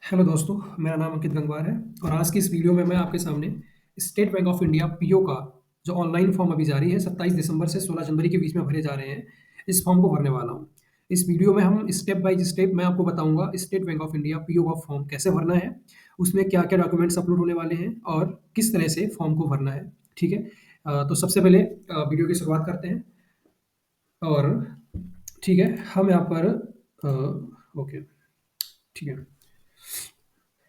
Hello दोस्तों, मेरा नाम अंकित गंगवार है और आज की इस वीडियो में मैं आपके सामने state Bank of India PO का जो ऑनलाइन फॉर्म अभी जारी है 27 दिसंबर से 16 जनवरी के बीच में भरे जा रहे हैं, इस फॉर्म को भरने वाला हूँ। इस वीडियो में हम स्टेप बाय स्टेप मैं आपको बताऊंगा state Bank of India PO का फॉर्म कैसे भरना है, उसमें क्या क्या डॉक्यूमेंट्स अपलोड होने वाले हैं और किस तरह से फॉर्म को भरना है। ठीक है। तो सबसे पहले वीडियो की शुरुआत करते हैं और ठीक है, हम यहाँ पर ओके, ठीक है।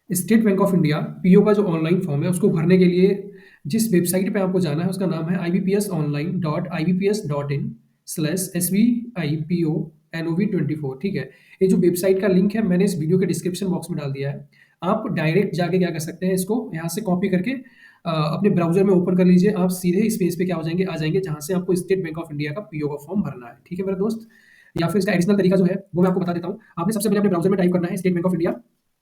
State Bank of India PO का जो ऑनलाइन फॉर्म है उसको भरने के लिए जिस वेबसाइट पे आपको जाना है उसका नाम है ibpsonline.ibps.in/SBIPONOV24। ठीक है। ये जो वेबसाइट का लिंक है मैंने इस वीडियो के डिस्क्रिप्शन बॉक्स में डाल दिया है। आप डायरेक्ट जाके क्या कर सकते हैं, इसको यहाँ से कॉपी करके अपने ब्राउजर में ओपन कर लीजिए। आप सीधे इस पेज पे क्या हो जाएंगे, आ जाएंगे जहाँ से आपको स्टेट बैंक ऑफ इंडिया का पीओ का फॉर्म भरना है। ठीक है मेरे दोस्त। या फिर इसका एडिशनल तरीका जो है वो मैं आपको बता देता हूँ। आपने सबसे पहले अपने ब्राउजर में टाइप करना है स्टेट बैंक ऑफ इंडिया।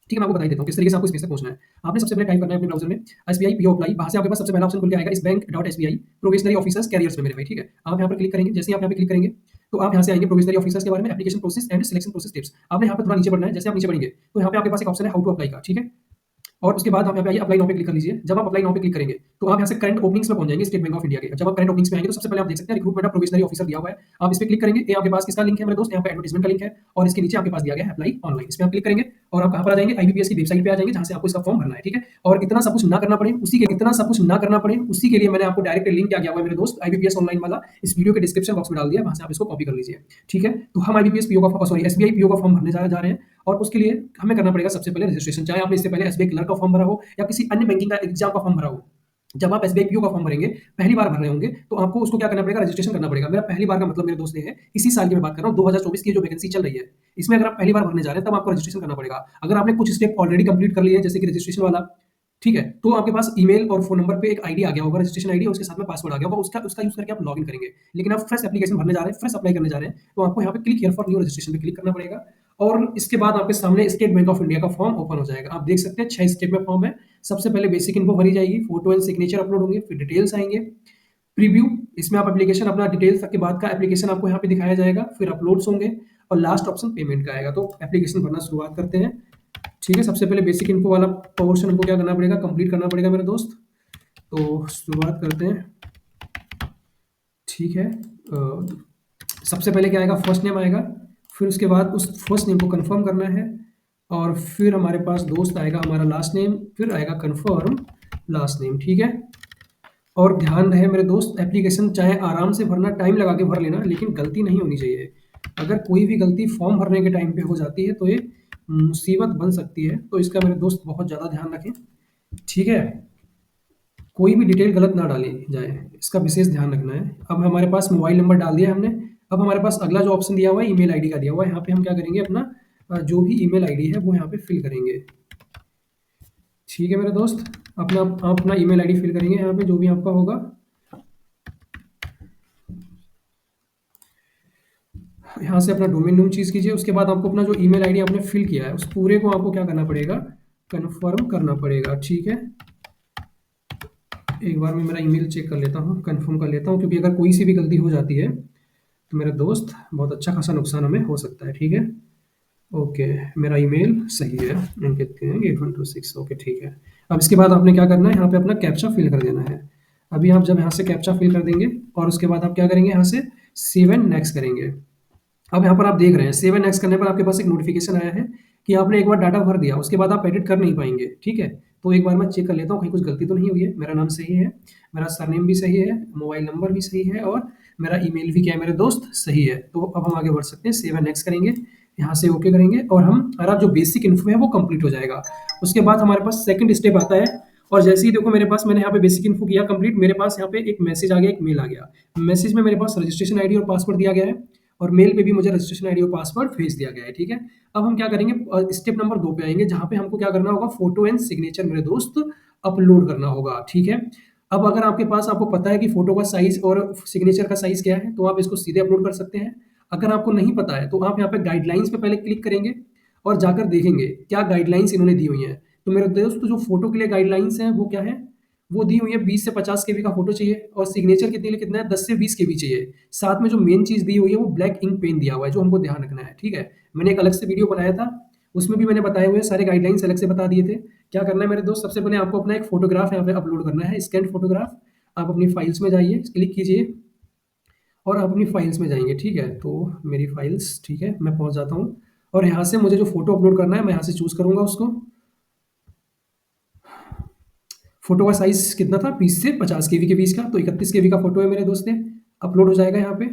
ठीक है, मैं आपको बता ही देता हूँ किस तरीके से आपको इस पेज तक पहुंचना है। आपने सबसे पहले टाइप करना है अपने ब्राउजर में एसबीआई पीओ अप्लाई। वहां से आपके पास सबसे पहला ऑप्शन खुल के आएगा इस bank dot SBI probationary officers carriers में मेरे भाई। ठीक है, आप यहाँ पर क्लिक करेंगे। जैसे ही आप यहाँ पे क्लिक करेंगे तो आप यहाँ से आएंगे प्रोबेशनरी ऑफिसर्स के बारे में, application process and selection process tips. आपने यहाँ पर थोड़ा नीचे बढ़ना है। जैसे आप नीचे बढ़ेंगे तो यहाँ पे आपके पास एक ऑप्शन है हाउ टू अप्लाई का। ठीक है, और उसके बाद आप यहाँ पे आइए अप्लाई नाउ पे क्लिक कर लीजिए। जब आप अप्लाई नाउ पे क्लिक करेंगे तो आप यहाँ से करंट ओपनिंग्स में पहुंच जाएंगे स्टेट बैंक ऑफ इंडिया के। जब आप करंट ओपनिंग्स में आएंगे तो सबसे पहले आप देख सकते हैं रिक्रूटमेंट ऑफ प्रोबेशनरी ऑफिसर दिया हुआ है। आप इस पे क्लिक करेंगे। ये आपके पास किसका लिंक है मेरे दोस्त, यहाँ पे एडवर्टाइजमेंट का लिंक है और इसके नीचे आपके पास दिया गया है अप्लाई ऑनलाइन। इस पे आप क्लिक करेंगे और आप कहाँ पर आ जाएंगे, आईबीपीएस की वेबसाइट पे आ जाएंगे जहाँ से आपको इसका फॉर्म भरना है। ठीक है, और इतना सब कुछ ना करना पड़े उसी के लिए मैंने आपको डायरेक्ट लिंक क्या किया हुआ है मेरे दोस्त, आईबीपीएस ऑनलाइन वाला इस वीडियो के डिस्क्रिप्शन बॉक्स में डाल दिया, वहाँ से आप इसको कॉपी कर लीजिए। ठीक है, तो हम आईबीपीएस पीओ का सॉरी एसबीआई पीओ का फॉर्म भरने जा रहे हैं और उसके लिए हमें करना पड़ेगा सबसे पहले रजिस्ट्रेशन। चाहे आपने इससे पहले एसबीआई क्लर्क का फॉर्म भरा हो या किसी अन्य बैंकिंग का एग्जाम का फॉर्म भरा हो, जब आप एसबीआई पीओ का फॉर्म भरेंगे, पहली बार भर रहे होंगे तो आपको उसको क्या करना पड़ेगा, रजिस्ट्रेशन करना पड़ेगा। मेरा पहली बार का मतलब मेरे दोस्त ये है, इसी साल की मैं बात कर रहा हूँ 2024 की जो वैकेंसी चल रही है, इसमें अगर आप पहली बार भरने जा रहे हैं तब आपको रजिस्ट्रेशन करना पड़ेगा। अगर आपने कुछ स्टेप ऑलरेडी कंप्लीट कर लिए हैं जैसे कि रजिस्ट्रेशन वाला, ठीक है, तो आपके पास ईमेल और फोन नंबर पे एक आईडी आ गया होगा, रजिस्ट्रेशन आईडी, और उसके साथ में पासवर्ड आ गया होगा। उसका उसका यूज करके आप लॉगिन करेंगे। लेकिन आप फ्रेश एप्लीकेशन भरने जा रहे हैं, फ्रेश अप्लाई करने जा रहे हैं, तो आपको यहाँ पे click here for new registration पे क्लिक करना पड़ेगा और इसके बाद आपके सामने स्टेट बैंक ऑफ इंडिया का फॉर्म ओपन हो जाएगा। आप देख सकते हैं 6 स्टेप में फॉर्म है। सबसे पहले बेसिक इन्फो भरी जाएगी, फोटो एंड सिग्नेचर अपलोड होंगे, फिर डिटेल्स आएंगे, प्रीव्यू, इसमें आप एप्लीकेशन अपना डिटेल्स के बाद का एप्लीकेशन आपको यहाँ पे दिखाया जाएगा, फिर अपलोड्स होंगे और लास्ट ऑप्शन पेमेंट का आएगा। तो एप्लीकेशन भरना शुरुआत करते हैं। ठीक है, सबसे पहले बेसिक इन्फो वाला पोर्शन हमको क्या करना पड़ेगा, कंप्लीट करना पड़ेगा मेरे दोस्त। तो शुरुआत करते हैं। ठीक है, सबसे पहले क्या आएगा, फर्स्ट नेम आएगा, फिर उसके बाद उस फर्स्ट नेम को कंफर्म करना है और फिर हमारे पास दोस्त आएगा हमारा लास्ट नेम, फिर आएगा कंफर्म लास्ट नेम। ठीक है, और ध्यान रहे मेरे दोस्त, एप्लीकेशन चाहे आराम से भरना, टाइम लगा के भर लेना, लेकिन गलती नहीं होनी चाहिए। अगर कोई भी गलती फॉर्म भरने के टाइम पे हो जाती है तो ये मुसीबत बन सकती है, तो इसका मेरे दोस्त बहुत ज़्यादा ध्यान रखें। ठीक है, कोई भी डिटेल गलत ना डाली जाए, इसका विशेष ध्यान रखना है। अब हमारे पास मोबाइल नंबर डाल दिया हमने। अब हमारे पास अगला जो ऑप्शन दिया हुआ है ईमेल आईडी का दिया हुआ है। यहाँ पे हम क्या करेंगे, अपना जो भी ईमेल आईडी है वो यहाँ पे फिल करेंगे। ठीक है मेरे दोस्त, आप अपना ईमेल आईडी फिल करेंगे यहाँ पे जो भी आपका होगा। यहाँ से अपना डोमेन नेम चीज़ कीजिए। उसके बाद आपको अपना जो ईमेल आईडी आपने फिल किया है उस पूरे को आपको क्या करना पड़ेगा, कन्फर्म करना पड़ेगा। ठीक है, एक बार मैं मेरा ईमेल चेक कर लेता हूँ, कंफर्म कर लेता हूँ, क्योंकि अगर कोई सी भी गलती हो जाती है तो मेरे दोस्त बहुत अच्छा खासा नुकसान हमें हो सकता है। ठीक है, ओके, मेरा ईमेल सही है, अंकित 8126। ओके ठीक है। अब इसके बाद आपने क्या करना है, यहाँ पे अपना कैप्चा फिल कर देना है। अभी आप जब यहाँ से कैप्चा फिल कर देंगे और उसके बाद आप क्या करेंगे, यहाँ से सेव एंड नेक्स्ट करेंगे। अब यहाँ पर आप देख रहे हैं 7 नेक्स्ट करने पर आपके पास एक नोटिफिकेशन आया है कि आपने एक बार डाटा भर दिया, उसके बाद आप एडिट कर नहीं पाएंगे। ठीक है, तो एक बार मैं चेक कर लेता हूँ कहीं कुछ गलती तो नहीं हुई है। मेरा नाम सही है, मेरा सरनेम भी सही है, मोबाइल नंबर भी सही है और मेरा ईमेल भी क्या है मेरे दोस्त, सही है। तो अब हम आगे बढ़ सकते हैं, 7 नेक्स्ट करेंगे, यहाँ से ओके करेंगे और हमारा जो बेसिक इन्फो है वो कंप्लीट हो जाएगा। उसके बाद हमारे पास सेकंड स्टेप आता है और जैसे ही देखो मेरे पास, मैंने यहाँ पे बेसिक इन्फो किया कंप्लीट, मेरे पास यहाँ पे एक मैसेज आ गया, एक मेल आ गया। मैसेज में मेरे पास रजिस्ट्रेशन आईडी और पासवर्ड दिया गया है और मेल पे भी मुझे रजिस्ट्रेशन आईडी और पासवर्ड भेज दिया गया है। ठीक है, अब हम क्या करेंगे, स्टेप नंबर 2 पे आएंगे जहाँ पे हमको क्या करना होगा, फोटो एंड सिग्नेचर मेरे दोस्त अपलोड करना होगा। ठीक है, अब अगर आपके पास, आपको पता है कि फोटो का साइज और सिग्नेचर का साइज क्या है तो आप इसको सीधे अपलोड कर सकते हैं। अगर आपको नहीं पता है तो आप यहाँ पे गाइडलाइंस पे पहले क्लिक करेंगे और जाकर देखेंगे क्या गाइडलाइंस इन्होंने दी हुई हैं। तो मेरे दोस्त जो फोटो के लिए गाइडलाइंस हैं वो क्या है, वो दी हुई है 20 से 50 केबी का फोटो चाहिए और सिग्नेचर के लिए कितना है, 10 से 20 केबी चाहिए। साथ में जो मेन चीज़ दी हुई है वो ब्लैक इंक पेन दिया हुआ है जो हमको ध्यान रखना है। ठीक है, मैंने एक अलग से वीडियो बनाया था, उसमें भी मैंने बताए हुए हैं, सारे गाइडलाइंस अलग से बता दिए थे। क्या करना है मेरे दोस्त, सबसे पहले आपको अपना एक फ़ोटोग्राफ यहाँ पे अपलोड करना है, स्कैन्ड फ़ोटोग्राफ। आप अपनी फ़ाइल्स में जाइए, क्लिक कीजिए और आप अपनी फ़ाइल्स में जाएँगे, ठीक है? तो मेरी फ़ाइल्स, ठीक है, मैं पहुँच जाता हूँ और यहाँ से मुझे जो फ़ोटो अपलोड करना है, मैं यहाँ से चूज़ करूँगा उसको। फ़ोटो का साइज़ कितना था? 20 से 50 केबी के बीच का, तो 31 केबी का फ़ोटो है मेरे दोस्त ये, अपलोड हो जाएगा यहाँ पे।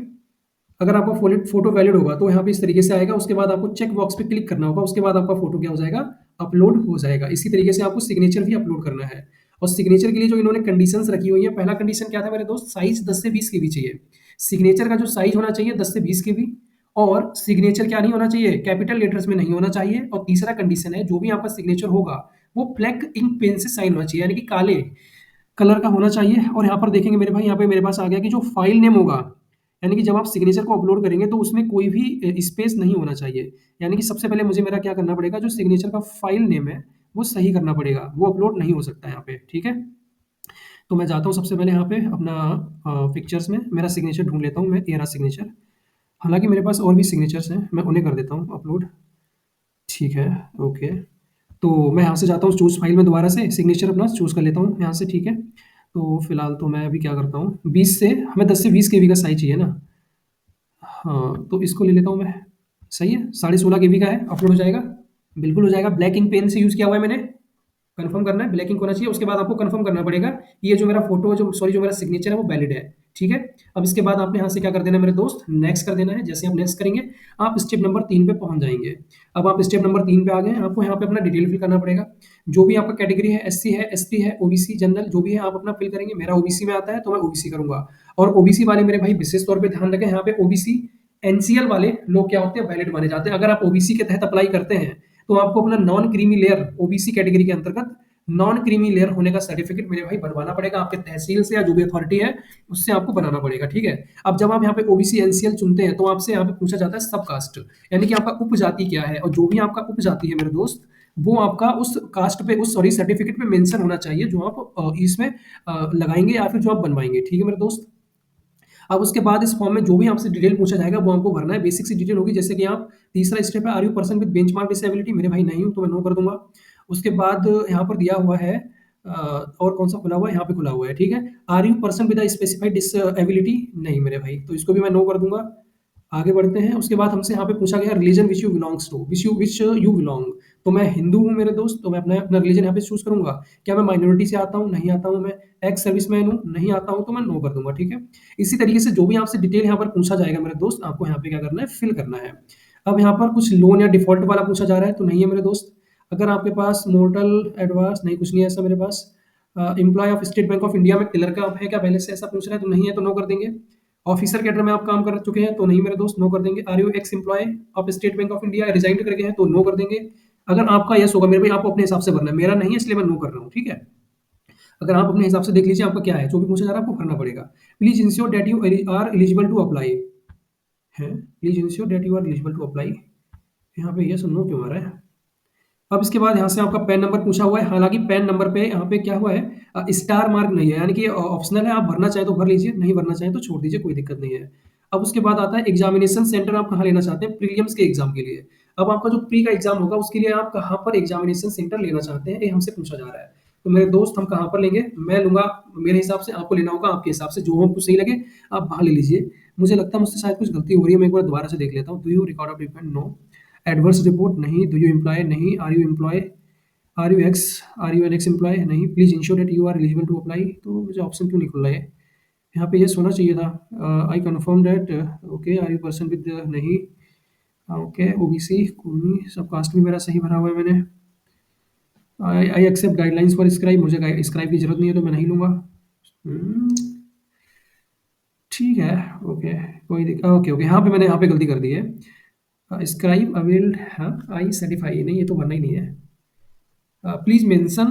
अगर आपका फ़ोटो वैलिड होगा, तो यहाँ पे इस तरीके से आएगा, उसके बाद आपको चेक बॉक्स पे क्लिक करना होगा, उसके बाद आपका फ़ोटो क्या हो जाएगा? अपलोड हो जाएगा। इसी तरीके से आपको सिग्नेचर भी अपलोड करना है और सिग्नेचर के लिए जो इन्होंने कंडीशंस रखी हुई हैं, पहला कंडीशन क्या था मेरे दोस्त? साइज़ 10 से 20 केबी चाहिए। सिग्नेचर का जो साइज़ होना चाहिए 10 से 20 केबी और सिग्नेचर क्या नहीं होना चाहिए? कैपिटल लेटर्स में नहीं होना चाहिए और तीसरा कंडीशन है, जो भी आपका सिग्नेचर होगा, वो ब्लैक इंक पेन से साइन होना चाहिए, यानी कि काले कलर का होना चाहिए। और यहाँ पर देखेंगे मेरे भाई, यहाँ पे मेरे पास आ गया कि जो फाइल नेम होगा, यानी कि जब आप सिग्नेचर को अपलोड करेंगे तो उसमें कोई भी स्पेस नहीं होना चाहिए। यानी कि सबसे पहले मुझे मेरा क्या करना पड़ेगा, जो सिग्नेचर का फाइल नेम है वो सही करना पड़ेगा, वो अपलोड नहीं हो सकता यहाँ पे, ठीक है। तो मैं जाता हूँ सबसे पहले यहाँ पे अपना पिक्चर्स में मेरा सिग्नेचर ढूंढ लेता हूँ मैं, ये रहा सिग्नेचर। हालांकि मेरे पास और भी सिग्नेचर्स हैं, मैं उन्हें कर देता हूँ अपलोड, ठीक है, ओके। तो मैं यहाँ से जाता हूँ चूज़ फाइल में, दोबारा से सिग्नेचर अपना चूज़ कर लेता हूँ यहाँ से, ठीक है। तो फिलहाल तो मैं अभी क्या करता हूँ, 20 से हमें 10 से 20 केबी का साइज़ चाहिए ना। हाँ, तो इसको ले लेता हूँ मैं। सही है, 16.5 केबी का है, अपलोड हो जाएगा। बिल्कुल हो जाएगा, ब्लैक इंक पेन से यूज़ किया हुआ है मैंने। कन्फर्म करना है, ब्लैक इंक होना चाहिए। उसके बाद आपको कन्फर्म करना पड़ेगा कि ये जो मेरा फ़ोटो, जो सॉरी जो मेरा सिग्नेचर है वो वैलिड है, ठीक है। अब इसके बाद आपने यहाँ से क्या कर देना है मेरे दोस्त, नेक्स्ट कर देना है। जैसे आप नेक्स्ट करेंगे, आप स्टेप नंबर 3 पे पहुँच जाएँगे। अब आप स्टेप नंबर 3 पे आ गए हैं, आपको यहाँ पे अपना डिटेल फिल करना पड़ेगा। जो भी आपका कैटेगरी है, एससी है, एसटी है, ओबीसी, जनरल, जो भी है आप अपना फिल करेंगे। मेरा ओबीसी में आता है, तो मैं ओबीसी करूँगा। और ओबीसी वाले मेरे भाई विशेष तौर पे ध्यान रखें, यहाँ पे ओबीसी एनसीएल वाले लोग क्या होते हैं, वैलिड माने जाते हैं। अगर आप ओबीसी के तहत अप्लाई करते हैं, तो आपको अपना non creamy layer OBC category के अंतर्गत नॉन क्रीमी लेयर होने का सर्टिफिकेट मेरे भाई बनवाना पड़ेगा आपके तहसील से या जो भी अथॉरिटी है उससे आपको बनाना पड़ेगा, ठीक है। अब जब आप यहाँ पे ओबीसी एनसीएल चुनते हैं, तो आपसे यहाँ पे पूछा जाता है सब कास्ट, यानी कि आपका उपजाति क्या है, और जो भी आपका उपजाति है मेरे दोस्त, वो आपका उस कास्ट पे, उस सॉरी सर्टिफिकेट पे मेंशन होना चाहिए, जो आप इसमें लगाएंगे या फिर जो आप बनवाएंगे, ठीक है मेरे दोस्त। अब उसके बाद इस फॉर्म में जो भी आपसे डिटेल पूछा जाएगा वो आपको भरना है। बेसिक सी डिटेल होगी, जैसे कि आप, तीसरा स्टेप है, are you person with benchmark disability, मेरे भाई नहीं हूँ तो मैं नो कर दूंगा। उसके बाद यहाँ पर दिया हुआ है और कौन सा खुला हुआ है, यहाँ पे खुला हुआ है, ठीक है। Are you person with specified disability, नहीं मेरे भाई, तो इसको भी मैं नो कर दूंगा। आगे बढ़ते हैं। उसके बाद हमसे यहाँ पे पूछा गया religion which you belongs to, which you belong. तो मैं हिंदू हूँ मेरे दोस्त, तो मैं अपना अपना रिलीजन यहाँ पे चूज करूंगा। क्या मैं माइनॉरिटी से आता हूँ, नहीं आता हूँ। मैं एक्स सर्विसमैन हूँ, नहीं आता हूँ, तो मैं नो कर दूंगा, ठीक है। इसी तरीके से जो भी आपसे डिटेल यहाँ पर पूछा जाएगा मेरे दोस्त, आपको यहाँ पे क्या करना है, फिल करना है। अब यहाँ पर कुछ लोन या डिफॉल्ट वाला पूछा जा रहा है, तो नहीं है मेरे दोस्त। अगर आपके पास मोर्टल एडवांस, नहीं कुछ नहीं है ऐसा मेरे पास। Employ of State Bank of India में क्लर्क का आप है क्या पहले से, ऐसा पूछ रहा है, तो नहीं है, तो नो कर देंगे। ऑफिसर कैडर में आप काम कर चुके हैं, तो नहीं मेरे दोस्त, नो कर देंगे। Are you ex employ of State Bank of India, resign करके हैं, तो नो कर देंगे। अगर आपका यस होगा मेरे भाई, आपको अपने हिसाब से भरना है, मेरा नहीं है इसलिए मैं नो कर रहा हूँ, ठीक है। अगर आप अपने हिसाब से देख लीजिए आपका क्या है, जो भी पूछा जा रहा है आपको करना पड़ेगा। Please ensure that you are eligible to apply है, please ensure that you are eligible to apply. यहाँ पे यस नो क्यों आ रहा है। अब इसके बाद यहाँ से आपका पैन नंबर पूछा हुआ है, हालांकि पैन नंबर पे यहाँ पे क्या हुआ है, स्टार मार्क नहीं है, यानी कि ऑप्शनल है, आप भरना चाहे तो भर लीजिए, नहीं भरना चाहे तो छोड़ दीजिए, कोई दिक्कत नहीं है। अब उसके बाद आता है एग्जामिनेशन सेंटर आप कहाँ लेना चाहते हैं प्रीलिम्स के एग्जाम के लिए। अब आपका जो प्री का एग्जाम होगा उसके लिए आप कहाँ पर एग्जामिनेशन सेंटर लेना चाहते हैं, ये हमसे पूछा जा रहा है। तो मेरे दोस्त हम कहाँ पर लेंगे, मैं लूंगा मेरे हिसाब से, आपको लेना होगा आपके हिसाब से, जो आपको सही लगे आप वहाँ ले लीजिए। मुझे लगता है मुझसे शायद कुछ गलती हो रही है, मैं एक बार दोबारा से देख लेता हूँ। Do you record of defend, no. Adverse report नहीं। डू यू एम्प्लॉय, नहीं। Are you employ, are you ex, are you an ex employ, नहीं। Please ensure that you are eligible to apply, तो मुझे ऑप्शन क्यों नहीं खुल रहा है, यहाँ पे यस होना चाहिए था। I confirm that, okay. Are you person with, नहीं। ओके, ओबीसी, कोई नहीं, सब कास्ट भी मेरा सही भरा हुआ है मैंने। I accept guidelines for scribe, मुझे स्क्राइब की जरूरत नहीं है तो मैं नहीं लूंगा। ठीक है, ओके, कोई दिक्कत, ओके ओके, यहाँ पे मैंने यहाँ पे गलती कर दी है। स्क्राइब अवेल्ड, हाँ, आई सर्टिफाई, नहीं ये तो भरना ही नहीं है। Please mention,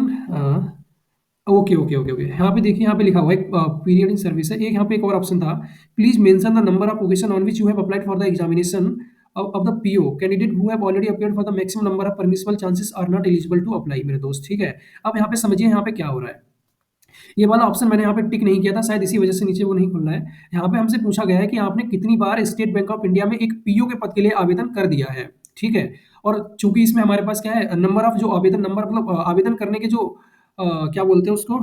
okay okay okay okay, यहाँ पे देखिए, यहाँ पे लिखा हुआ है पीरियड इन सर्विस है। एक यहाँ पे एक और ऑप्शन था, please mention the number of occasion on which you have applied for the examination of the PO candidate who have already appeared for the maximum number of permissible chances are not eligible to apply, मेरे दोस्त, ठीक है। अब यहाँ पे समझिए यहाँ पे क्या हो रहा है। ये वाला ऑप्शन मैंने यहाँ पे टिक नहीं किया था, शायद इसी वजह से नीचे वो नहीं खुल रहा है। यहाँ पे हमसे पूछा गया है कि आपने कितनी बार स्टेट बैंक ऑफ इंडिया में एक पीओ के पद के लिए आवेदन कर दिया है। ठीक है? और चूँकि इसमें हमारे पास क्या है, नंबर ऑफ जो आवेदन नंबर मतलब आवेदन करने के जो क्या बोलते हैं उसको,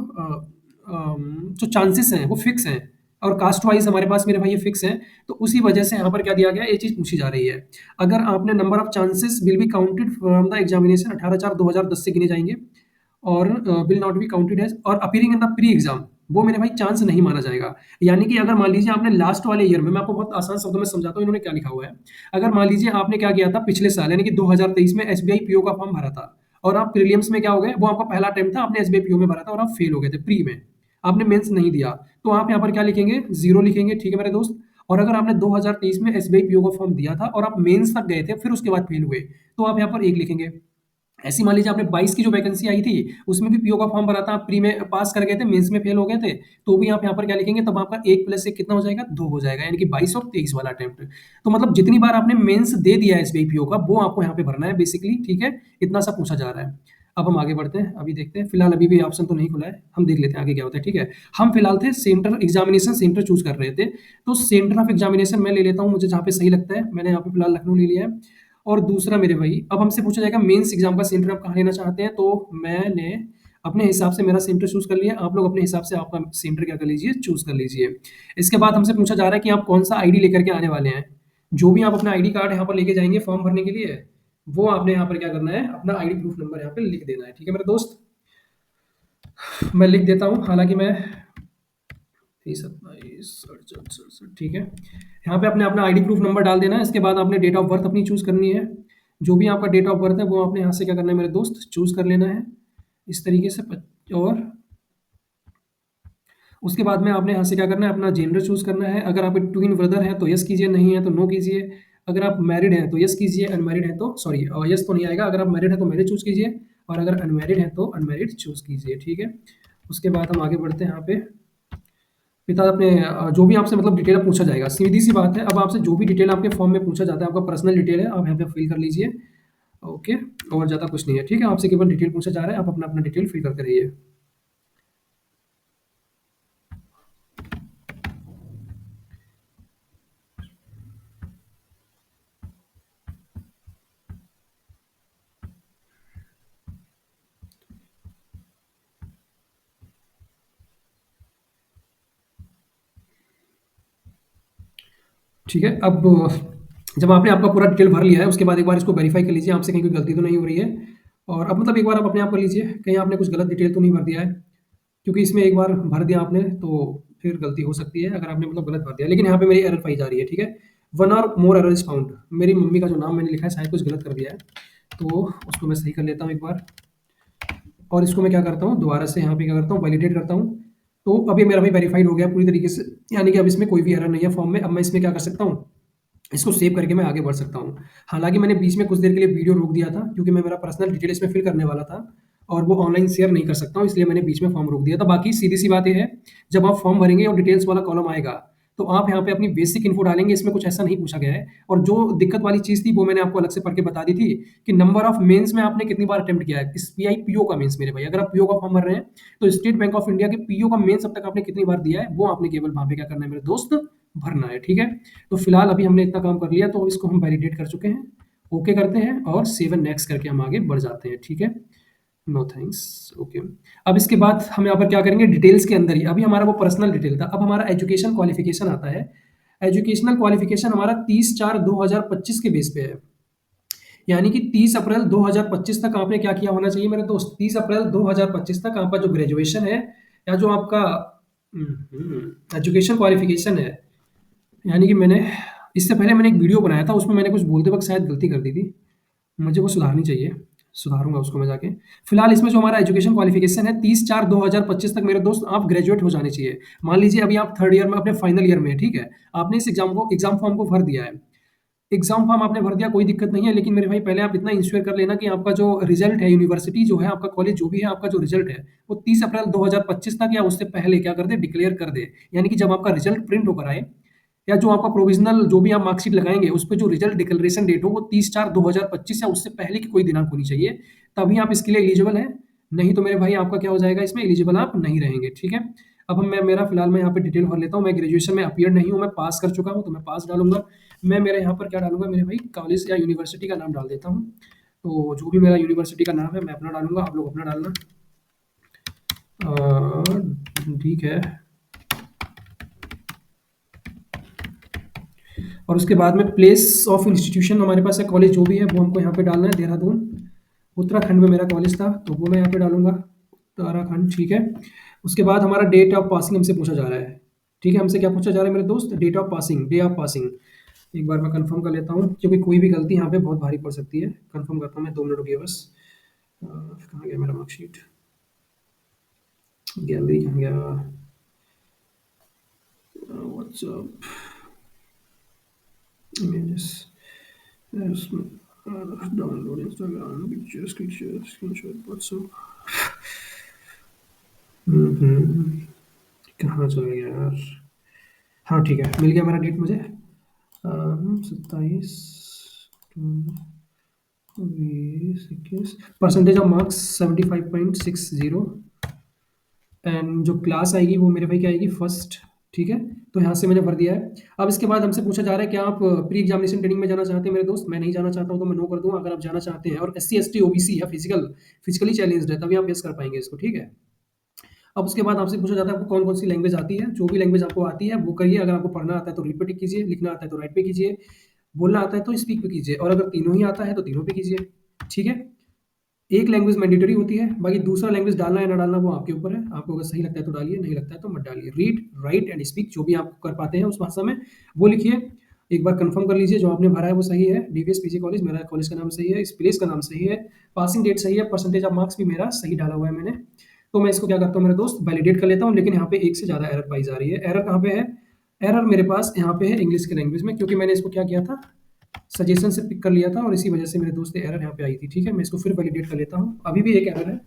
जो चांसेस हैं वो फिक्स हैं, और कास्ट वाइज़ हमारे पास मेरे भाई ये फिक्स हैं। तो उसी वजह से यहाँ पर क्या दिया गया है, ये चीज़ पूछी जा रही है। अगर आपने number of chances will be counted from the examination 18/4/2010 से गिने जाएँगे, और will not be counted as और appearing in the pre exam, वो मेरे भाई चांस नहीं माना जाएगा। यानी कि अगर मान लीजिए आपने लास्ट वाले ईयर में, मैं आपको बहुत आसान शब्दों में समझाता हूँ इन्होंने क्या लिखा हुआ है। अगर मान लीजिए आपने क्या किया था पिछले साल यानी कि 2023 में एसबीआई पीओ का फॉर्म भरा था, और आप प्रीलिम्स में क्या हो गए, वो आपका पहला अटेम्प्ट था, आपने एसबीआई पीओ में भरा था और आप फेल हो गए थे प्री में, आपने मेंस नहीं दिया, तो आप यहाँ पर क्या लिखेंगे, 0 लिखेंगे, ठीक है मेरे दोस्त। और अगर आपने 2023 में एसबीआई पीओ का फॉर्म दिया था और आप मेंस तक गए थे, फिर उसके बाद फेल हुए, तो आप यहाँ पर 1 लिखेंगे। ऐसी मान लीजिए आपने 22 की जो वैकेंसी आई थी, उसमें भी पीओ का फॉर्म भरा था, आप प्री में पास कर गए थे, मेंस में फेल हो गए थे, तो भी आप यहाँ पर क्या लिखेंगे, तब आपका 1 प्लस 1 कितना हो जाएगा, 2 हो जाएगा, यानी कि 22 और 23 वाला अटेम्प्ट। तो मतलब जितनी बार आपने मेंस दे दिया है एसबीआई पीओ का, वो आपको यहाँ पे भरना है बेसिकली, ठीक है? इतना सा पूछा जा रहा है। अब हम आगे बढ़ते हैं, अभी देखते हैं, फिलहाल अभी भी ऑप्शन तो नहीं खुला है, हम देख लेते हैं आगे क्या होता है, ठीक है? हम फिलहाल थे सेंटर एग्जामिनेशन सेंटर चूज़ कर रहे थे, तो सेंटर ऑफ एग्जामिनेशन मैं ले लेता हूँ, मुझे जहाँ पे सही लगता है, मैंने यहाँ पे फिलहाल लखनऊ ले लिया है। और दूसरा मेरे भाई, अब हमसे पूछा जाएगा मेंस एग्जाम का सेंटर आप कहाँ लेना चाहते हैं, तो मैंने अपने हिसाब से मेरा सेंटर चूज़ कर लिया, आप लोग अपने हिसाब से आपका सेंटर क्या कर लीजिए, चूज़ कर लीजिए। इसके बाद हमसे पूछा जा रहा है कि आप कौन-सा आईडी लेकर के आने वाले हैं। जो भी आप अपना आईडी कार्ड यहाँ पर लेके जाएँगे फॉर्म भरने के लिए, वो आपने यहाँ पर क्या करना है, अपना आईडी प्रूफ नंबर यहाँ पे लिख देना है, ठीक है मेरे दोस्त? मैं लिख देता हूँ, हालाँकि मैं 30, 27, 68, 67, ठीक है। यहाँ पे आपने अपना आईडी प्रूफ नंबर डाल देना है, इसके बाद आपने डेट ऑफ बर्थ अपनी चूज़ करनी है। जो भी आपका डेट ऑफ बर्थ है, वो आपने यहाँ से क्या करना है मेरे दोस्त, चूज़ कर लेना है, इस तरीके से और उसके बाद में आपने यहाँ से क्या करना है, अपना जेंडर चूज़ करना है। अगर आपके ट्विन ब्रदर हैं, तो येस कीजिए, नहीं है तो नो कीजिए। अगर आप मैरिड हैं, तो येस कीजिए, अनमैरिड हैं तो सॉरी येस तो नहीं आएगा। अगर आप मैरिड हैं, तो मैरिड चूज़ कीजिए, और अगर अनमैरिड हैं, तो अनमैरिड चूज़ कीजिए, ठीक है? उसके बाद हम आगे बढ़ते हैं यहाँ पे। पिता अपने जो भी आपसे मतलब डिटेल पूछा जाएगा, सीधी-सी बात है, अब आपसे जो भी डिटेल आपके फॉर्म में पूछा जाता है, आपका पर्सनल डिटेल है, आप यहाँ पे फिल कर लीजिए, ओके? और ज़्यादा कुछ नहीं है, ठीक है? आपसे केवल डिटेल पूछा जा रहा है, आप अपना-अपना डिटेल फिल करते रहिए। ठीक है, अब जब आपने आपका पूरा डिटेल भर लिया है, उसके बाद एक बार इसको वेरीफ़ाई कर लीजिए, आपसे कहीं कोई गलती तो नहीं हो रही है। और अब मतलब एक बार आप अपने आप कर लीजिए, कहीं आपने कुछ गलत डिटेल तो नहीं भर दिया है, क्योंकि इसमें एक बार भर दिया आपने, तो फिर गलती हो सकती है, अगर आपने मतलब गलत भर दिया। लेकिन यहाँ पे मेरी एरर पाई जा रही है, ठीक है? 1 और मोर एरर इज़ फाउंड, मेरी मम्मी का जो नाम मैंने लिखा है, शायद कुछ गलत कर दिया है, तो उसको मैं सही कर लेता हूँ एक बार। और इसको मैं क्या करता हूँ, दोबारा से यहाँ पे क्या करता हूँ, वैलिडेट करता हूँ। तो अब ये मेरा भाई वेरीफ़ाइड हो गया पूरी तरीके से, यानी कि अब इसमें कोई भी एरर नहीं है फॉर्म में। अब मैं इसमें क्या कर सकता हूँ, इसको सेव करके मैं आगे बढ़ सकता हूँ। हालाँकि मैंने बीच में कुछ देर के लिए वीडियो रोक दिया था, क्योंकि मैं मेरा पर्सनल डिटेल इसमें फिल करने वाला था, और वो ऑनलाइन शेयर नहीं कर सकता हूँ, इसलिए मैंने बीच में फॉर्म रोक दिया था। बाकी सीधी-सी बात ये है, जब आप फॉर्म भरेंगे और डिटेल्स वाला कॉलम आएगा, तो आप यहाँ पे अपनी बेसिक इन्फो डालेंगे, इसमें कुछ ऐसा नहीं पूछा गया है। और जो दिक्कत वाली चीज़ थी, वो मैंने आपको अलग से पढ़ के बता दी थी कि नंबर ऑफ मेंस में आपने कितनी बार अटेम्प्ट किया है। एसबीआई पीओ का मेंस मेरे भाई, अगर आप पीओ का फॉर्म भर रहे हैं, तो स्टेट बैंक ऑफ इंडिया के पीओ का मेंस अब तक आपने कितनी बार दिया है, वो आपने केवल वहाँ पे क्या करना है मेरे दोस्त, भरना है, ठीक है? तो फिलहाल अभी हमने इतना काम कर लिया, तो इसको हम वैलिडेट कर चुके हैं। ओके करते हैं और सेव एंड नेक्स्ट करके हम आगे बढ़ जाते हैं, ठीक है? No thanks, okay. अब इसके बाद हम यहाँ पर क्या करेंगे, डिटेल्स के अंदर ही, अभी हमारा वो पर्सनल डिटेल था, अब हमारा एजुकेशन क्वालिफिकेशन आता है। एजुकेशनल क्वालिफिकेशन हमारा 30/4/2025 के बेस पे है, यानी कि 30 अप्रैल 2025 तक आपने क्या किया होना चाहिए मेरे दोस्त, 30 अप्रैल 2025 तक आपका जो ग्रेजुएशन है, या जो आपका एजुकेशन क्वालिफिकेशन है, यानी कि मैंने इससे पहले मैंने एक वीडियो बनाया था, उसमें मैंने कुछ बोलते वक़्त शायद गलती कर दी थी। मुझे वो सुधारनी चाहिए, सुधारूँगा उसको मैं जाके। फिलहाल इसमें जो हमारा एजुकेशन क्वालिफ़िकेशन है, 30/4/2025 तक मेरे दोस्त आप ग्रेजुएट हो जाने चाहिए। मान लीजिए अभी आप 3rd ईयर में अपने फाइनल ईयर में हैं, ठीक है? आपने इस एग्ज़ाम फॉर्म को भर दिया है। एग्ज़ाम फॉर्म आपने भर दिया, कोई दिक्कत नहीं है, लेकिन मेरे भाई पहले आप इतना इंश्योर कर लेना कि आपका जो रिज़ल्ट है, यूनिवर्सिटी जो है, आपका कॉलेज जो भी है, आपका जो रिज़ल्ट है, वो 30 अप्रैल 2025 तक या उससे पहले क्या कर दे, डिक्लेयर कर दे। यानी कि जब आपका रिज़ल्ट प्रिंट होकर आए, या जो आपका प्रोविज़नल जो भी आप मार्कशीट लगाएँगे, उस पे जो रिज़ल्ट डिक्लेरेशन डेट हो, वो 30/4/2025 या उससे पहले की कोई दिनांक होनी चाहिए, तभी आप इसके लिए एलिजिबल हैं। नहीं तो मेरे भाई आपका क्या हो जाएगा, इसमें एलिजिबल आप नहीं रहेंगे, ठीक है? अब हम मैं मेरा फिलहाल मैं यहाँ पे डिटेल भर लेता हूँ। मैं ग्रेजुएशन में अपीयर नहीं हूँ, मैं पास कर चुका हूँ, तो मैं पास डालूँगा। मैं मेरे यहाँ पर क्या डालूँगा मेरे भाई, कॉलेज या यूनिवर्सिटी का नाम डाल देता हूँ। तो जो भी मेरा यूनिवर्सिटी का नाम है मैं अपना डालूँगा, आप लोग अपना डालना। ठीक है। और उसके बाद में प्लेस ऑफ इंस्टीट्यूशन हमारे पास है, कॉलेज जो भी है वो हमको यहाँ पे डालना है, देहरादून। उत्तराखंड में मेरा कॉलेज था, तो वो मैं यहाँ पे डालूँगा, उत्तराखंड, ठीक है। उसके बाद हमारा डेट ऑफ पासिंग हमसे पूछा जा रहा है, ठीक है। हमसे क्या पूछा जा रहा है मेरे दोस्त? Date of passing, day of passing. एक बार मैं कंफर्म कर लेता हूँ, क्योंकि कोई भी गलती यहाँ पे बहुत भारी पड़ सकती है। कंफर्म करता हूँ मैं, 2 मिनट रुकिए बस। कहाँ गया मेरा मार्कशीट? गैलरी कहाँ गया? WhatsApp, images, download, Instagram, pictures, screenshot, WhatsApp. कहाँ चल गया यार? हाँ ठीक है, मिल गया मेरा डेट मुझे। 27 बीस इक्कीस। Percentage of marks 75.60। एंड जो क्लास आएगी वो मेरे भाई क्या आएगी? फर्स्ट, ठीक है। तो यहाँ से मैंने भर दिया है। अब इसके बाद हमसे पूछा जा रहा है क्या आप प्री एग्जामिनेशन ट्रेनिंग में जाना चाहते हैं मेरे दोस्त? मैं नहीं जाना चाहता हूँ, तो मैं नो कर दूंगा। अगर आप जाना चाहते हैं और SC ST OBC या फिजिकली चैलेंज्ड है, तभी आप यस कर पाएंगे इसको, ठीक है। अब उसके बाद आपसे पूछा जाता है आपको कौन कौन सी लैंग्वेज आती है? जो भी लैंग्वेज आपको आती है वो करिए। अगर आपको पढ़ना आता है तो रीड पे टिक कीजिए, लिखना आता है तो राइट पे कीजिए, बोलना आता है तो स्पीक पे कीजिए, और अगर तीनों ही आता है तो तीनों पे कीजिए, ठीक है। एक लैंग्वेज मैंडेटरी होती है, बाकी दूसरा लैंग्वेज डालना या ना डालना वो आपके ऊपर है। आपको अगर सही लगता है तो डालिए, नहीं लगता है तो मत डालिए। रीड, राइट एंड स्पीक जो भी आप कर पाते हैं उस भाषा में वो लिखिए। एक बार कंफर्म कर लीजिए जो आपने भरा है वो सही है। DVS PG कॉलेज, मेरा कॉलेज का नाम सही है, इस प्लेस का नाम सही है, पासिंग डेट सही है, परसेंटेज ऑफ मार्क्स भी मेरा सही डाला हुआ है मैंने। तो मैं इसको क्या करता हूँ मेरे दोस्त, वैलिडेट कर लेता हूँ। लेकिन यहाँ पे एक से ज़्यादा एरर पाई जा रही है। एरर कहाँ पे है? एरर मेरे पास यहाँ पे है इंग्लिश के लैंग्वेज में, क्योंकि मैंने इसको क्या किया था, सजेशन से पिक कर लिया था, और इसी वजह से मेरे दोस्त एरर यहाँ पे आई थी, ठीक है। मैं इसको फिर वैलिडेट कर लेता हूँ। अभी भी एक एरर है।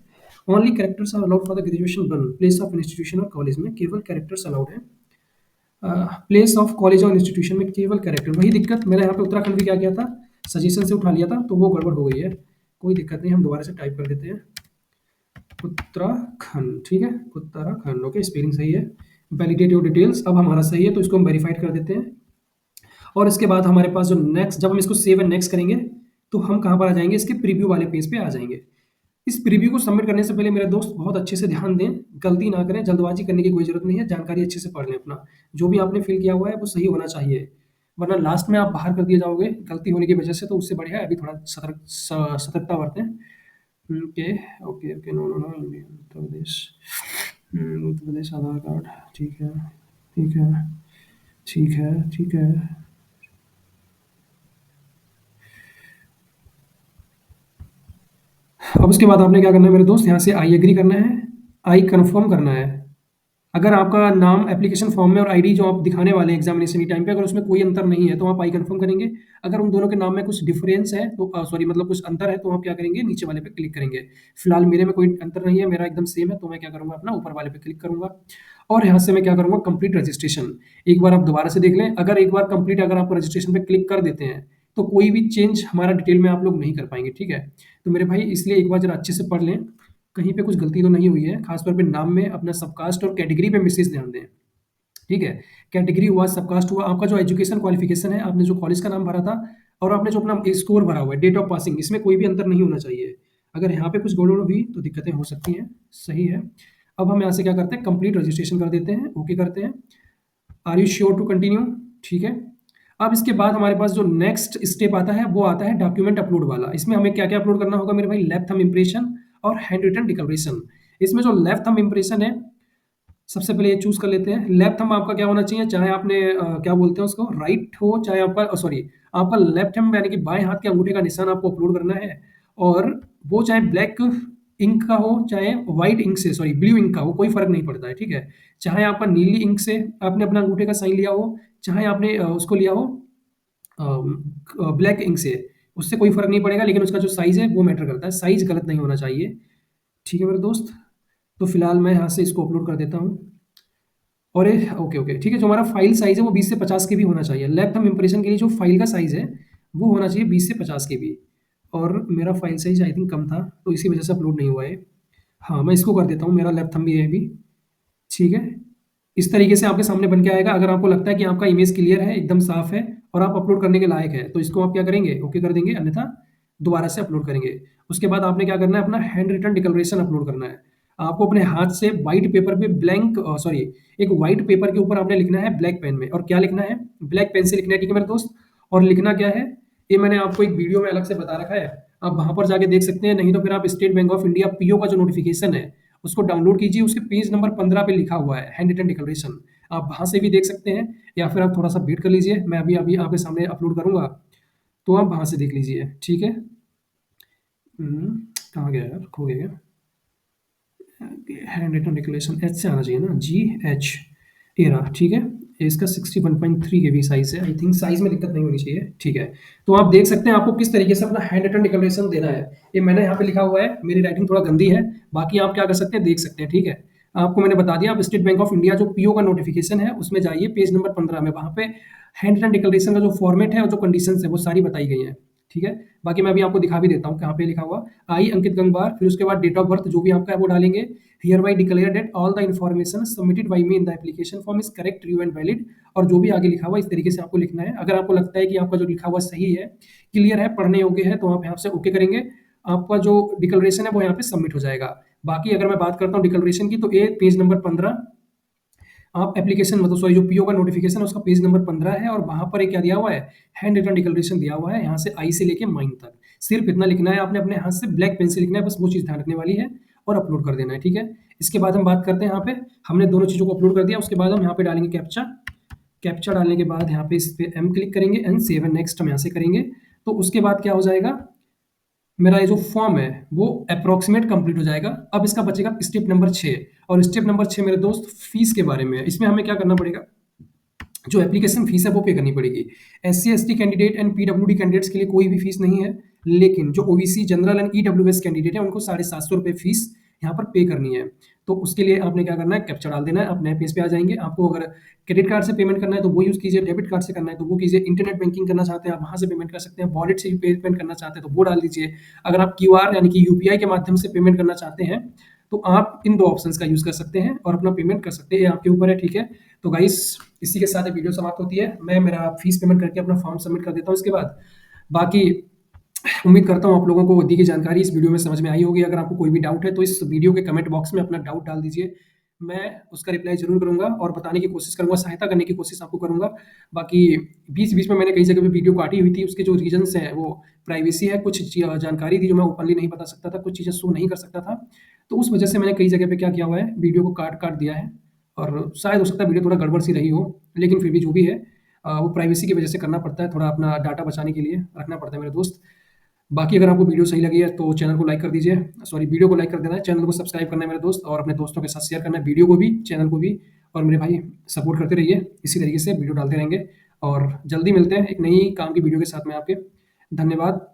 Only characters are allowed for the graduation one place of institution और कॉलेज में केवल कैरेक्टर्स अलाउड है। प्लेस ऑफ कॉलेज और इंस्टीट्यूशन में केवल कैरेक्टर, वही दिक्कत मैंने यहाँ पे उत्तराखंड भी क्या किया था, सजेशन से उठा लिया था, तो वो गड़बड़ हो गई है। कोई दिक्कत नहीं, हम दोबारा से टाइप कर देते हैं उत्तराखंड, ठीक है। उत्तराखंड, ओके, स्पेलिंग सही है। वैलिडेट योर डिटेल्स, अब हमारा सही है तो इसको हम वेरीफाइड कर देते हैं। और इसके बाद हमारे पास जो नेक्स्ट, जब हम इसको सेव एंड नेक्स्ट करेंगे तो हम कहाँ पर आ जाएंगे? इसके प्रीव्यू वाले पेज पे आ जाएंगे। इस प्रीव्यू को सबमिट करने से पहले मेरे दोस्त बहुत अच्छे से ध्यान दें, गलती ना करें, जल्दबाजी करने की कोई जरूरत नहीं है, जानकारी अच्छे से पढ़ लें अपना। जो भी आपने फिल किया हुआ है वो सही होना चाहिए, वरना लास्ट में आप बाहर कर दिए जाओगे गलती होने की वजह से। तो उससे बढ़िया है अभी थोड़ा सतर्कता बरतें। Okay okay okay, no no no, Uttar Pradesh, Uttar Pradesh Aadhaar card, ठीक है ठीक है ठीक है ठीक है। अब उसके बाद आपने क्या करना है मेरे दोस्त, यहाँ से आई एग्री करना है, आई कंफर्म करना है। अगर आपका नाम एप्लीकेशन फॉर्म में और आईडी जो आप दिखाने वाले हैं एग्जामिनेशन के टाइम पे, अगर उसमें कोई अंतर नहीं है तो आप आई कंफर्म करेंगे। अगर उन दोनों के नाम में कुछ डिफरेंस है तो सॉरी मतलब कुछ अंतर है, तो आप क्या करेंगे, नीचे वाले पे क्लिक करेंगे। फिलहाल मेरे में कोई अंतर नहीं है, मेरा एकदम सेम है, तो मैं क्या करूंगा, अपना ऊपर वाले पे क्लिक करूंगा। और यहाँ से मैं क्या करूंगा, कंप्लीट रजिस्ट्रेशन। एक बार आप दोबारा से देख लें, अगर एक बार कंप्लीट अगर आप रजिस्ट्रेशन पे क्लिक कर देते हैं तो कोई भी चेंज हमारा डिटेल में आप लोग नहीं कर पाएंगे, ठीक है। तो मेरे भाई इसलिए एक बार जरा अच्छे से पढ़ लें, कहीं पे कुछ गलती तो नहीं हुई है। खासतौर पे नाम में अपना सबकास्ट और कैटेगरी पे मिसेज ध्यान दें, ठीक है। कैटेगरी हुआ, सबकास्ट हुआ, आपका जो एजुकेशन क्वालिफिकेशन है, आपने जो कॉलेज का नाम भरा था, और आपने जो अपना स्कोर भरा हुआ है, डेट ऑफ पासिंग, इसमें कोई भी अंतर नहीं होना चाहिए। अगर यहाँ पे कुछ गड़बड़ हुई तो दिक्कतें हो सकती हैं, सही है। अब हम यहाँ से क्या करते हैं, कंप्लीट रजिस्ट्रेशन कर देते हैं, ओके करते हैं। Are you sure to continue, ठीक है। अब इसके बाद हमारे पास जो नेक्स्ट स्टेप आता है वो आता है डॉक्यूमेंट अपलोड वाला। इसमें हमें क्या क्या अपलोड करना होगा मेरे भाई, लेफ्ट थंब इंप्रेशन और हैंड रिटन डिक्लेरेशन। इसमें जो लेफ्ट थंब इंप्रेशन है, सबसे पहले ये चूज कर लेते हैं। लेफ्ट थंब आपका क्या होना चाहिए, चाहे आपने क्या बोलते हैं उसको, राइट हो, चाहे आपका सॉरी आपका लेफ्ट थंब यानी कि बाएं हाथ के अंगूठे का निशान आपको अपलोड करना है। और वो चाहे ब्लैक इंक का हो, चाहे व्हाइट इंक से, सॉरी ब्लू इंक का हो, कोई फर्क नहीं पड़ता है, ठीक है। चाहे आपका नीली इंक से आपने अपना अंगूठे का साइन लिया हो, चाहे आपने उसको लिया हो ब्लैक इंक से, उससे कोई फर्क नहीं पड़ेगा, लेकिन उसका जो साइज है वो मैटर करता है। साइज गलत नहीं होना चाहिए, ठीक है मेरे दोस्त। तो फिलहाल मैं यहाँ से इसको अपलोड कर देता हूँ। और ये ओके ओके ठीक है, जो हमारा फाइल साइज है वो 20 से 50 के भी होना चाहिए। लेफ्ट थंब इंप्रेशन के लिए जो फाइल का साइज है वो होना चाहिए 20 से 50 के भी। और मेरा फाइल साइज आई थिंक कम था, तो इसी वजह से अपलोड नहीं हुआ है। हाँ, मैं इसको कर देता हूँ, मेरा लेफ्ट थंब भी है अभी, ठीक है। इस तरीके से आपके सामने बन के आएगा। अगर आपको लगता है कि आपका इमेज क्लियर है, एकदम साफ है और आप अपलोड करने के लायक है, तो इसको आप क्या करेंगे, ओके कर देंगे, अन्यथा दोबारा से अपलोड करेंगे। उसके बाद आपने क्या करना है, अपना हैंड रिटन डिक्लेरेशन अपलोड करना है। आपको अपने हाथ से व्हाइट पेपर पे ब्लैंक सॉरी एक व्हाइट पेपर के ऊपर आपने लिखना है ब्लैक पेन में। और क्या लिखना है, ब्लैक पेन से लिखना है, ठीक है मेरे दोस्त। और लिखना क्या है, ये मैंने आपको एक वीडियो में अलग से बता रखा है, आप वहां पर जाके देख सकते हैं। नहीं तो फिर आप state Bank of India PO का जो नोटिफिकेशन है उसको डाउनलोड कीजिए, उसके पेज नंबर 15 पे लिखा हुआ है हैंड रिटन डिक्लेरेशन। आप वहां से भी देख सकते हैं, या फिर आप थोड़ा सा वेट कर लीजिए, मैं अभी अभी आपके सामने अपलोड करूंगा, तो आप वहां से देख लीजिए, ठीक है। कहाँ गया यार, खो गया हैंड रिटन डिक्लेरेशन, एच से आना चाहिए ना, जी एच, ये रहा, ठीक है। ये इसका 61.3 के बी साइज है, आई थिंक साइज में दिक्कत नहीं होनी चाहिए, ठीक है। तो आप देख सकते हैं आपको किस तरीके से अपना हैंड रिटन डिक्लेरेशन देना है। ये मैंने यहाँ पे लिखा हुआ है, मेरी राइटिंग थोड़ा गंदी है, बाकी आप क्या कर सकते हैं, देख सकते हैं, ठीक है। आपको मैंने बता दिया, आप स्टेट बैंक ऑफ इंडिया जो पीओ का नोटिफिकेशन है उसमें जाइए, पेज नंबर 15 में, वहां पे हैंड रिटन डिक्लेरेशन का जो फॉर्मेट है और जो कंडीशन है वो सारी बताई गई है, ठीक है। बाकी मैं अभी आपको दिखा भी देता हूँ कहाँ पे लिखा हुआ, आई अंकित गंगवार, फिर उसके बाद डेट ऑफ बर्थ जो भी आपका है वो डालेंगे। Here by declare that all the information submitted by me in the application form is correct, true and valid. और जो भी आगे लिखा हुआ इस तरीके से आपको लिखना है। अगर आपको लगता है कि आपका जो लिखा हुआ सही है, क्लियर है, पढ़ने योग्य है, तो आप यहाँ से ओके करेंगे, आपका जो डिक्लेरेशन है वो यहाँ पे सबमिट हो जाएगा। बाकी अगर मैं बात करता हूँ डिक्लेरेशन की, तो ये पेज नंबर 15, आप एप्लीकेशन मतलब सॉरी जो पीओ का नोटिफिकेशन है उसका पेज नंबर 15 है, और वहां पर एक क्या दिया हुआ है, हैंड रिटन डिक्लेरेशन दिया हुआ है, यहाँ से आई से लेके माइन तक सिर्फ इतना लिखना है आपने, अपने हाथ से ब्लैक पेन से लिखना है, बस वो चीज़ ध्यान रखने वाली है, और अपलोड कर देना है, ठीक है। इसके बाद हम बात करते हैं, यहाँ पे हमने दोनों चीज़ों को अपलोड कर दिया, उसके बाद हम यहाँ पे डालेंगे कैप्चा। कैप्चा डालने के बाद यहाँ पे इस पे एम क्लिक करेंगे एंड सेव एंड नेक्स्ट हम यहाँ से करेंगे। तो उसके बाद क्या हो जाएगा, मेरा ये जो फॉर्म है वो अप्रोक्सीमेट कंप्लीट हो जाएगा। अब इसका बचेगा स्टेप नंबर 6, और स्टेप नंबर 6 मेरे दोस्त फीस के बारे में है। इसमें हमें क्या करना पड़ेगा, जो एप्लीकेशन फीस है वो पे करनी पड़ेगी। S C S T candidate and PWD candidates के लिए कोई भी फीस नहीं है, लेकिन जो OBC general and EWS candidate है उनको 750 रुपये फीस यहाँ पर पे करनी है। तो उसके लिए आपने क्या करना है, कैप्चा डाल देना है, आप नए पेज पे आ जाएंगे। आपको अगर क्रेडिट कार्ड से पेमेंट करना है तो वो यूज़ कीजिए, डेबिट कार्ड से करना है तो वो कीजिए, इंटरनेट बैंकिंग करना चाहते हैं आप वहाँ से पेमेंट कर सकते हैं, वॉलेट से भी पेमेंट करना चाहते हैं तो वो डाल दीजिए। अगर आप क्यूआर यानी कि यूपीआई के माध्यम से पेमेंट करना चाहते हैं तो आप इन दो ऑप्शंस का यूज़ कर सकते हैं और अपना पेमेंट कर सकते हैं, ये आपके ऊपर है, ठीक है। तो गाइस इसी के साथ ये वीडियो समाप्त होती है। मैं मेरा फीस पेमेंट करके अपना फॉर्म सबमिट कर देता हूँ इसके बाद। बाकी उम्मीद करता हूँ आप लोगों को दी गई जानकारी इस वीडियो में समझ में आई होगी। अगर आपको कोई भी डाउट है तो इस वीडियो के कमेंट बॉक्स में अपना डाउट डाल दीजिए, मैं उसका रिप्लाई ज़रूर करूँगा और बताने की कोशिश करूँगा, सहायता करने की कोशिश आपको करूँगा। बाकी बीच-बीच में मैंने कई जगह पे वीडियो काटी हुई थी, उसके जो रीज़न्स हैं वो प्राइवेसी है, कुछ जानकारी थी जो मैं ओपनली नहीं बता सकता था, कुछ चीज़ें शो नहीं कर सकता था। तो उस वजह से मैंने कई जगह पे क्या किया हुआ है, वीडियो को काट-काट दिया है, और शायद हो सकता है वीडियो थोड़ा गड़बड़ सी रही हो, लेकिन फिर भी जो भी है वो प्राइवेसी की वजह से करना पड़ता है, थोड़ा अपना डाटा बचाने के लिए रखना पड़ता है मेरे दोस्त। बाकी अगर आपको वीडियो सही लगी है तो चैनल को लाइक कर दीजिए, सॉरी वीडियो को लाइक कर देना है, चैनल को सब्सक्राइब करना है मेरे दोस्त, और अपने दोस्तों के साथ शेयर करना है वीडियो को भी, चैनल को भी। और मेरे भाई सपोर्ट करते रहिए, इसी तरीके से वीडियो डालते रहेंगे, और जल्दी मिलते हैं एक नई काम की वीडियो के साथ में आपके। धन्यवाद।